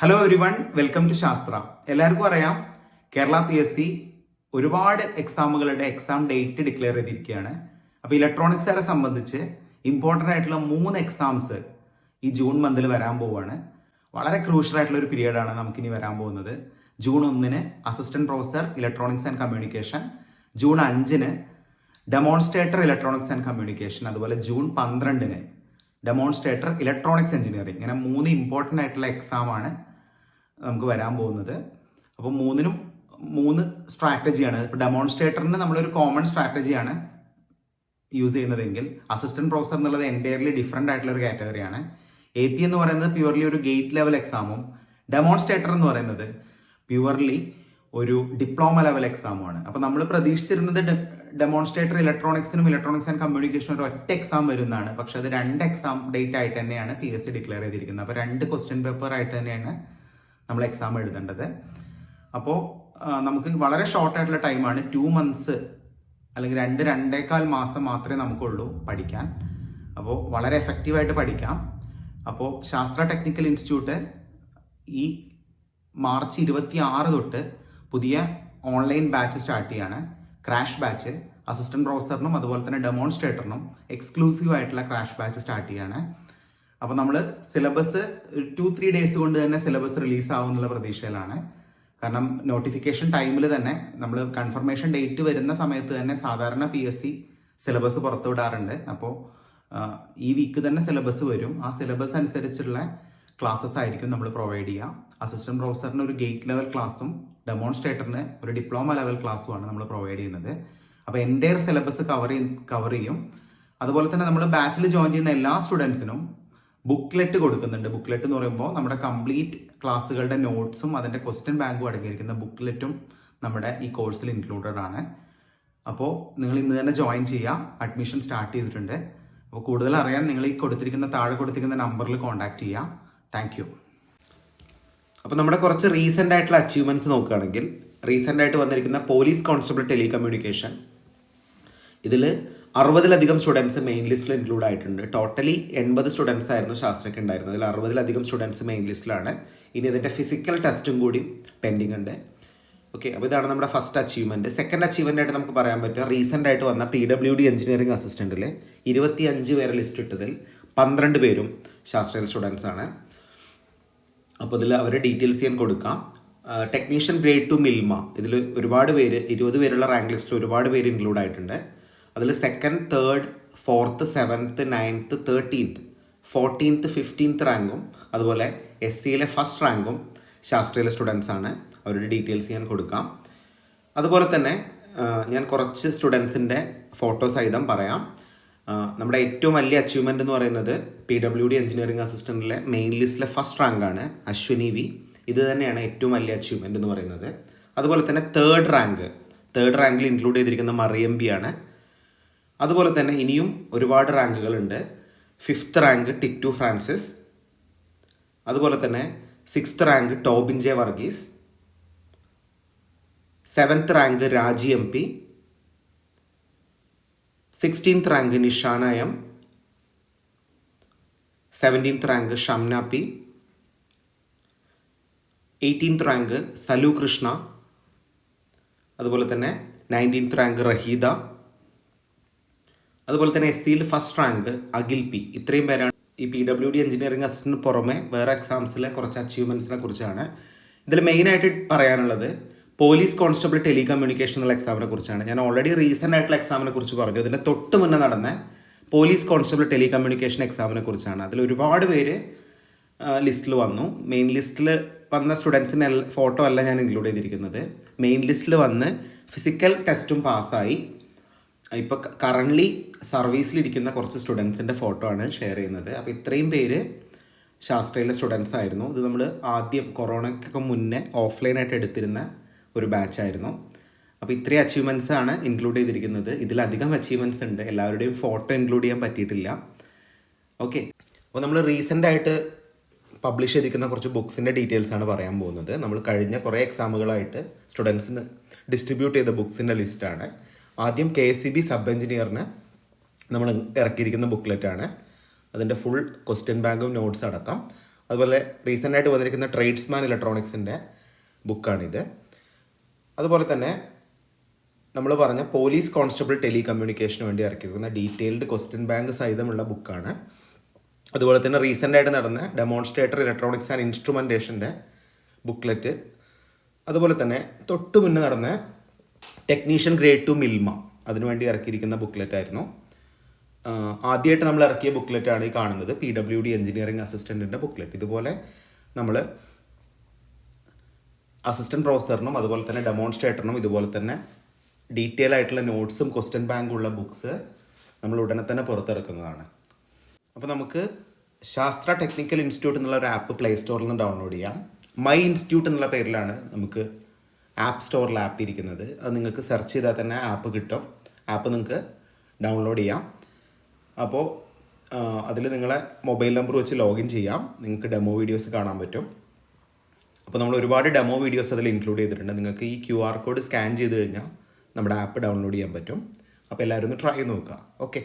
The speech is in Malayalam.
ഹലോ എവരിവൺ, വെൽക്കം ടു ശാസ്ത്ര. എല്ലാവർക്കും അറിയാം, കേരള PSC ഒരുപാട് എക്സാമുകളുടെ എക്സാം ഡേറ്റ് ഡിക്ലെയർ ചെയ്തിരിക്കുകയാണ്. അപ്പോൾ ഇലക്ട്രോണിക്സുകാരെ സംബന്ധിച്ച് ഇമ്പോർട്ടൻ്റ് ആയിട്ടുള്ള 3 എക്സാംസ് ഈ ജൂൺ മന്തിൽ വരാൻ പോവുകയാണ്. വളരെ ക്രൂഷ്യൽ ആയിട്ടുള്ള ഒരു പീരീഡാണ് നമുക്കിനി വരാൻ പോകുന്നത്. June 1 assistant professor electronics and communication, June 5 demonstrator electronics and communication, അതുപോലെ ജൂൺ 12 ഡെമോൺസ്ട്രേറ്റർ ഇലക്ട്രോണിക്സ് എഞ്ചിനീയറിംഗ്. ഇങ്ങനെ 3 ഇമ്പോർട്ടൻ്റ് ആയിട്ടുള്ള എക്സാമാണ് നമുക്ക് വരാൻ പോകുന്നത്. അപ്പോൾ 3നും 3 സ്ട്രാറ്റജിയാണ്. ഇപ്പോൾ ഡെമോൺസ്ട്രേറ്ററിന് നമ്മളൊരു കോമൺ സ്ട്രാറ്റജിയാണ് യൂസ് ചെയ്യുന്നതെങ്കിൽ അസിസ്റ്റന്റ് പ്രൊഫസർ എന്നുള്ളത് എൻറ്റയർലി ഡിഫറെൻ്റ് ആയിട്ടുള്ള ഒരു കാറ്റഗറിയാണ്. AP എന്ന് പറയുന്നത് പ്യുവർലി ഒരു ഗേറ്റ് ലെവൽ എക്സാമും ഡെമോൺസ്ട്രേറ്റർ എന്ന് പറയുന്നത് പ്യുവർലി ഒരു ഡിപ്ലോമ ലെവൽ എക്സാമുമാണ്. അപ്പോൾ നമ്മൾ പ്രതീക്ഷിച്ചിരുന്നത് ഡെമോൺസ്ട്രേറ്റർ ഇലക്ട്രോണിക്സിനും ഇലക്ട്രോണിക്സ് ആൻഡ് കമ്മ്യൂണിക്കേഷനും ഒരു ഒറ്റ എക്സാം വരുന്നതാണ്. പക്ഷെ അത് 2 എക്സാം ഡേറ്റ് ആയിട്ട് തന്നെയാണ് PSC ഡിക്ലെയർ ചെയ്തിരിക്കുന്നത്. അപ്പോൾ 2 ക്വസ്റ്റ്യൻ പേപ്പർ ആയിട്ട് തന്നെയാണ് നമ്മൾ എക്സാം എഴുതേണ്ടത്. അപ്പോൾ നമുക്ക് വളരെ ഷോർട്ട് ആയിട്ടുള്ള ടൈമാണ്. 2 months അല്ലെങ്കിൽ 2-2.25 മാസം മാത്രമേ നമുക്കുള്ളൂ പഠിക്കാൻ. അപ്പോൾ വളരെ എഫക്റ്റീവായിട്ട് പഠിക്കാം. അപ്പോൾ ശാസ്ത്ര ടെക്നിക്കൽ ഇൻസ്റ്റിറ്റ്യൂട്ട് ഈ മാർച്ച് 26 തൊട്ട് പുതിയ ഓൺലൈൻ ബാച്ച് സ്റ്റാർട്ട് ചെയ്യാണ്. ക്രാഷ് ബാച്ച് അസിസ്റ്റന്റ് പ്രൊഫസറിനും അതുപോലെ തന്നെ ഡെമോൺസ്ട്രേറ്ററിനും എക്സ്ക്ലൂസീവ് ആയിട്ടുള്ള ക്രാഷ് ബാച്ച് സ്റ്റാർട്ട് ചെയ്യാണ്. അപ്പോൾ നമ്മൾ സിലബസ് 2-3 ഡേയ്സ് കൊണ്ട് തന്നെ സിലബസ് റിലീസ് ആവും എന്നുള്ള പ്രതീക്ഷയിലാണ്. കാരണം നോട്ടിഫിക്കേഷൻ ടൈമിൽ തന്നെ നമ്മൾ കൺഫർമേഷൻ ഡേറ്റ് വരുന്ന സമയത്ത് തന്നെ സാധാരണ PSC സിലബസ് പുറത്തുവിടാറുണ്ട്. അപ്പോൾ ഈ വീക്ക് തന്നെ സിലബസ് വരും. ആ സിലബസ് അനുസരിച്ചുള്ള ക്ലാസ്സസ് ആയിരിക്കും നമ്മൾ പ്രൊവൈഡ് ചെയ്യുക. അസിസ്റ്റന്റ് പ്രൊഫസറിന് ഒരു ഗേറ്റ് ലെവൽ ക്ലാസ്സും ഡെമോൺസ്ട്രേറ്ററിന് ഒരു ഡിപ്ലോമ ലെവൽ ക്ലാസ്സുമാണ് നമ്മൾ പ്രൊവൈഡ് ചെയ്യുന്നത്. അപ്പോൾ എൻ്റയർ സിലബസ് കവർ ചെയ്യും. അതുപോലെ തന്നെ നമ്മൾ ബാച്ചിൽ ജോയിൻ ചെയ്യുന്ന എല്ലാ സ്റ്റുഡൻസിനും ബുക്ക്ലെറ്റ് കൊടുക്കുന്നുണ്ട്. ബുക്ക്ലെറ്റ് എന്ന് പറയുമ്പോൾ നമ്മുടെ കംപ്ലീറ്റ് ക്ലാസ്സുകളുടെ നോട്ട്സും അതിൻ്റെ ക്വസ്റ്റ്യൻ ബാങ്കും അടങ്ങിയിരിക്കുന്ന ബുക്ക്ലെറ്റും നമ്മുടെ ഈ കോഴ്സിൽ ഇൻക്ലൂഡഡ് ആണ്. അപ്പോൾ നിങ്ങൾ ഇന്ന് തന്നെ ജോയിൻ ചെയ്യാം. അഡ്മിഷൻ സ്റ്റാർട്ട് ചെയ്തിട്ടുണ്ട്. അപ്പോൾ കൂടുതൽ അറിയാൻ നിങ്ങൾ ഈ താഴെ കൊടുത്തിരിക്കുന്ന നമ്പറിൽ കോൺടാക്ട് ചെയ്യാം. Thank you. അപ്പോൾ നമ്മുടെ കുറച്ച് റീസെൻ്റ് ആയിട്ടുള്ള അച്ചീവ്മെൻറ്റ്സ് നോക്കുകയാണെങ്കിൽ, റീസെൻ്റ് ആയിട്ട് വന്നിരിക്കുന്ന പോലീസ് കോൺസ്റ്റബിൾ ടെലികമ്മ്യൂണിക്കേഷൻ, ഇതിൽ 60-ലധികം സ്റ്റുഡൻസ് മെയിൻ ലിസ്റ്റിൽ ഇൻക്ലൂഡ് ആയിട്ടുണ്ട്. ടോട്ടലി 80 സ്റ്റുഡൻസ് ആയിരുന്നു ശാസ്ത്രയ്ക്ക് ഉണ്ടായിരുന്നത്. അതിൽ 60-ലധികം സ്റ്റുഡൻസ് മെയിൻ ലിസ്റ്റിലാണ്. ഇനി ഇതിൻ്റെ ഫിസിക്കൽ ടെസ്റ്റും കൂടി പെൻഡിങ് ഉണ്ട്. ഓക്കെ, അപ്പോൾ ഇതാണ് നമ്മുടെ ഫസ്റ്റ് അച്ചീവ്മെൻറ്റ്. സെക്കൻഡ് അച്ചീവ്മെൻ്റ് ആയിട്ട് നമുക്ക് പറയാൻ പറ്റുക, റീസെൻ്റ് ആയിട്ട് വന്ന PWD എഞ്ചിനീയറിംഗ് അസിസ്റ്റൻറ്റിൽ 25 പേരെ ലിസ്റ്റ് ഇട്ടതിൽ 12 പേരും ശാസ്ത്രീയ സ്റ്റുഡൻസ് ആണ്. അപ്പോൾ ഇതിൽ അവരുടെ ഡീറ്റെയിൽസ് ഞാൻ കൊടുക്കാം. ടെക്നീഷ്യൻ ഗ്രേഡ് 2 മിൽമ, ഇതിൽ ഒരുപാട് പേര് 20 പേരുള്ള റാങ്ക് ലിസ്റ്റിൽ ഒരുപാട് പേര് ഇൻക്ലൂഡ് ആയിട്ടുണ്ട്. അതിൽ 2nd, 3rd, 4th, 7th, 9th, 13th, 14th, 15th റാങ്കും അതുപോലെ SCയിലെ ഫസ്റ്റ് റാങ്കും ശാസ്ത്രീയ സ്റ്റുഡൻസ് ആണ്. അവരുടെ ഡീറ്റെയിൽസ് ഞാൻ കൊടുക്കാം. അതുപോലെ തന്നെ ഞാൻ കുറച്ച് സ്റ്റുഡൻസിൻ്റെ ഫോട്ടോ സഹിതം പറയാം. നമ്മുടെ ഏറ്റവും വലിയ അച്ചീവ്മെൻ്റ് എന്ന് പറയുന്നത് PWD എഞ്ചിനീയറിംഗ് അസിസ്റ്റൻറ്റിലെ മെയിൻ ലിസ്റ്റിലെ ഫസ്റ്റ് റാങ്കാണ് അശ്വിനി V. ഇത് തന്നെയാണ് ഏറ്റവും വലിയ അച്ചീവ്മെൻ്റ് എന്ന് പറയുന്നത്. അതുപോലെ തന്നെ തേർഡ് റാങ്കിൽ ഇൻക്ലൂഡ് ചെയ്തിരിക്കുന്ന മറിയം B ആണ്. അതുപോലെ തന്നെ ഇനിയും ഒരുപാട് റാങ്കുകളുണ്ട്. 5th റാങ്ക് ടിറ്റു ഫ്രാൻസിസ്, അതുപോലെ തന്നെ 6th rank Tobin J Varghese, 7th rank Raji MP, 16th rank Nishana M, 17th rank Shamna P, 18th rank Salu Krishna, അതുപോലെ തന്നെ 19th റാങ്ക് റഹീദ, അതുപോലെ തന്നെ SCയിൽ ഫസ്റ്റ് റാങ്ക് അഖിൽ P. ഇത്രയും പേരാണ്. ഈ PWD എഞ്ചിനീയറിംഗ് അസിസ്റ്റൻറ്റിന് പുറമെ വേറെ എക്സാംസിലെ കുറച്ച് അച്ചീവ്മെൻറ്റ്സിനെ കുറിച്ചാണ്. ഇതിൽ മെയിനായിട്ട് പറയാനുള്ളത് പോലീസ് കോൺസ്റ്റബിൾ ടെലികമ്മ്യൂണിക്കേഷൻ എന്നുള്ള എക്സാമിനെ കുറിച്ചാണ്. ഞാൻ ഓൾറെഡി റീസെൻ്റ് ആയിട്ടുള്ള എക്സാമിനെ കുറിച്ച് പറഞ്ഞു. ഇതിൻ്റെ തൊട്ട് മുന്നേ നടന്ന പോലീസ് കോൺസ്റ്റബിൾ ടെലികമ്മ്യൂണിക്കേഷൻ എക്സാമിനെ കുറിച്ചാണ്. അതിൽ ഒരുപാട് പേര് ലിസ്റ്റിൽ വന്നു. മെയിൻ ലിസ്റ്റിൽ വന്ന സ്റ്റുഡൻസിൻ്റെ ഫോട്ടോ അല്ല ഞാൻ ഇൻക്ലൂഡ് ചെയ്തിരിക്കുന്നത്. മെയിൻ ലിസ്റ്റിൽ വന്ന് ഫിസിക്കൽ ടെസ്റ്റും പാസ്സായി ഇപ്പോൾ കറൻ്റ്ലി സർവീസിലിരിക്കുന്ന കുറച്ച് സ്റ്റുഡൻസിൻ്റെ ഫോട്ടോ ആണ് ഷെയർ ചെയ്യുന്നത്. അപ്പോൾ ഇത്രയും പേര് ശാസ്ത്രയിലെ സ്റ്റുഡൻസ് ആയിരുന്നു. ഇത് നമ്മൾ ആദ്യം കൊറോണയ്ക്കൊക്കെ മുന്നേ ഓഫ്ലൈനായിട്ട് എടുത്തിരുന്ന ഒരു ബാച്ചായിരുന്നു. അപ്പോൾ ഇത്രയും അച്ചീവ്മെൻറ്റ്സ് ആണ് ഇൻക്ലൂഡ് ചെയ്തിരിക്കുന്നത്. ഇതിലധികം അച്ചീവ്മെൻറ്റ്സ് ഉണ്ട്. എല്ലാവരുടെയും ഫോട്ടോ ഇൻക്ലൂഡ് ചെയ്യാൻ പറ്റിയിട്ടില്ല. ഓക്കെ, അപ്പോൾ നമ്മൾ റീസെൻ്റ് ആയിട്ട് പബ്ലിഷ് ചെയ്തിരിക്കുന്ന കുറച്ച് ബുക്സിൻ്റെ ഡീറ്റെയിൽസ് ആണ് പറയാൻ പോകുന്നത്. നമ്മൾ കഴിഞ്ഞ കുറേ എക്സാമുകളായിട്ട് സ്റ്റുഡൻസിന് ഡിസ്ട്രിബ്യൂട്ട് ചെയ്ത ബുക്സിൻ്റെ ലിസ്റ്റാണ്. ആദ്യം KSEB സബ് എഞ്ചിനീയറിന് നമ്മൾ ഇറക്കിയിരിക്കുന്ന ബുക്ക്ലെറ്റാണ്. അതിൻ്റെ ഫുൾ ക്വസ്റ്റ്യൻ ബാങ്കും നോട്ട്സ് അടക്കം അതുപോലെ റീസെൻ്റായിട്ട് വന്നിരിക്കുന്ന ട്രേഡ്സ്മാൻ ഇലക്ട്രോണിക്സിൻ്റെ ബുക്കാണിത്. അതുപോലെ തന്നെ നമ്മൾ പറഞ്ഞ പോലീസ് കോൺസ്റ്റബിൾ ടെലി കമ്മ്യൂണിക്കേഷന് വേണ്ടി ഇറക്കിയിരിക്കുന്ന ഡീറ്റെയിൽഡ് ക്വസ്റ്റ്യൻ ബാങ്ക് സഹിതമുള്ള ബുക്കാണ്. അതുപോലെ തന്നെ റീസെൻ്റായിട്ട് നടന്ന ഡെമോൺസ്ട്രേറ്റർ ഇലക്ട്രോണിക്സ് ആൻഡ് ഇൻസ്ട്രുമെൻറ്റേഷൻ്റെ ബുക്ക്ലെറ്റ്, അതുപോലെ തന്നെ തൊട്ട് മുന്നേ നടന്ന ടെക്നീഷ്യൻ ഗ്രേഡ് 2 മിൽമ അതിനുവേണ്ടി ഇറക്കിയിരിക്കുന്ന ബുക്ക്ലെറ്റ് ആയിരുന്നു. ആദ്യമായിട്ട് നമ്മൾ ഇറക്കിയ ബുക്ക്ലെറ്റാണ് ഈ കാണുന്നത്, PWD എഞ്ചിനീയറിംഗ് അസിസ്റ്റൻറ്റിൻ്റെ ബുക്ക്ലെറ്റ്. ഇതുപോലെ നമ്മൾ അസിസ്റ്റൻറ്റ് പ്രൊഫസറിനും അതുപോലെ തന്നെ ഡെമോൺസ്ട്രേറ്ററിനും ഇതുപോലെ തന്നെ ഡീറ്റെയിൽ ആയിട്ടുള്ള നോട്ട്സും ക്വസ്റ്റ്യൻ ബാങ്കുള്ള ബുക്സ് നമ്മൾ ഉടനെ തന്നെ പുറത്തിറക്കുന്നതാണ്. അപ്പോൾ നമുക്ക് ശാസ്ത്ര ടെക്നിക്കൽ ഇൻസ്റ്റിറ്റ്യൂട്ട് എന്നുള്ള ഒരു ആപ്പ് പ്ലേ സ്റ്റോറിൽ നിന്ന് ഡൗൺലോഡ് ചെയ്യാം. മൈ ഇൻസ്റ്റിറ്റ്യൂട്ട് എന്നുള്ള പേരിലാണ് നമുക്ക് ആപ്പ് സ്റ്റോറിൽ ആപ്പ് ഇരിക്കുന്നത്. അത് നിങ്ങൾക്ക് സെർച്ച് ചെയ്താൽ തന്നെ ആപ്പ് കിട്ടും. ആപ്പ് നിങ്ങൾക്ക് ഡൗൺലോഡ് ചെയ്യാം. അപ്പോൾ അതിൽ നിങ്ങളെ മൊബൈൽ നമ്പർ വെച്ച് ലോഗിൻ ചെയ്യാം. നിങ്ങൾക്ക് ഡെമോ വീഡിയോസ് കാണാൻ പറ്റും. അപ്പോൾ നമ്മൾ ഒരുപാട് ഡെമോ വീഡിയോസ് അതിൽ ഇൻക്ലൂഡ് ചെയ്തിട്ടുണ്ട്. നിങ്ങൾക്ക് ഈ QR കോഡ് സ്കാൻ ചെയ്ത് കഴിഞ്ഞാൽ നമ്മുടെ ആപ്പ് ഡൗൺലോഡ് ചെയ്യാൻ പറ്റും. അപ്പോൾ എല്ലാവരും ഒന്ന് ട്രൈ ചെയ്ത് നോക്കുക. ഓക്കെ.